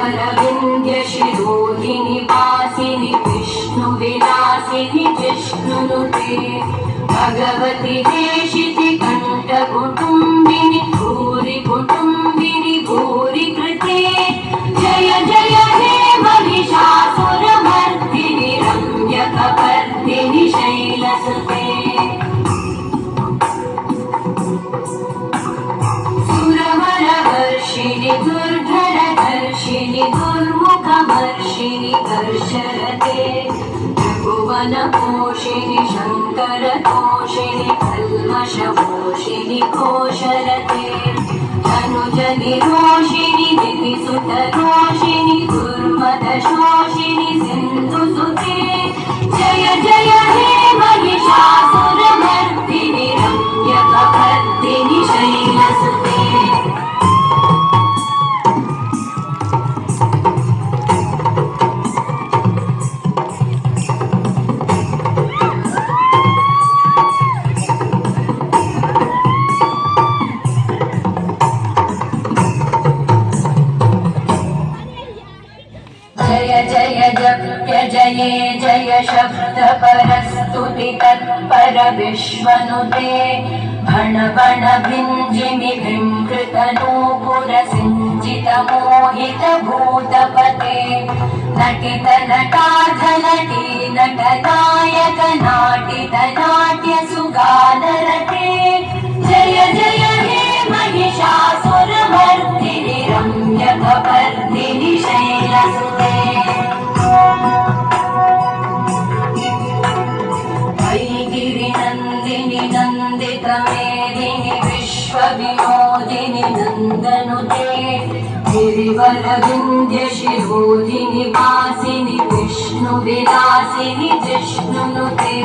गिरिवरविन्द्यशिरोधिनि वासिनि विष्णुविलासिनि जिष्णुनुते भगवति देशिति कण्ठकुटुम्बिनि भूरि कुटुम्बिनि भूरि कृते जय जय हे महिषासुरमर्दिनि रम्यकपर्दिनि शैलसुते सुरवरवर्षिणि दुर्धरधर्षिणि दुर्मुखवर्षिणि कर्षरते त्रिभुवनपोषिणि शङ्करतोषिणि कल्मषपोषिणि घोषरते धनुजनिरोषिणि दितिसुतरोषिणि दुर्मदशोषिणि सिन्धुसुते जय जय हे महिषासुरमर्दिनि रम्यकपर्दिनि शैलसुते जय जय जप्य जये जय शब्द परस्तुति तत्पर विश्वनुते भण भण भिञ्जिमि भिङ्कृत नूपुर सिञ्चित मोहित भूतपते नटित नटार्ध नटी नटनायक नाटित नाट्य सुगानरते जय जय हे महिषासुरमर्दिनि रम्यकपर्दिनि शैलसुते गिरिनन्दिनि नन्दितमेदिनि विश्वविनोदिनि नन्दनुते गिरिवरविन्द्यशिरोधिनि वासिनि विष्णुविलासिनि जिष्णुनुते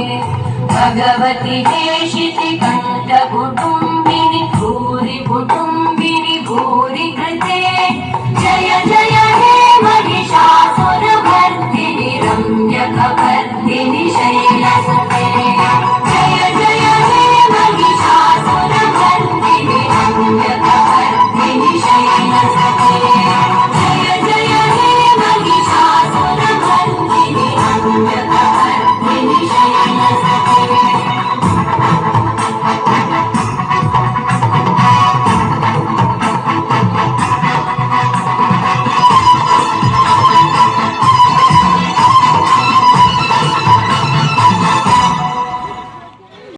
भगवति देशिति कण्ठकुटुम्बिनि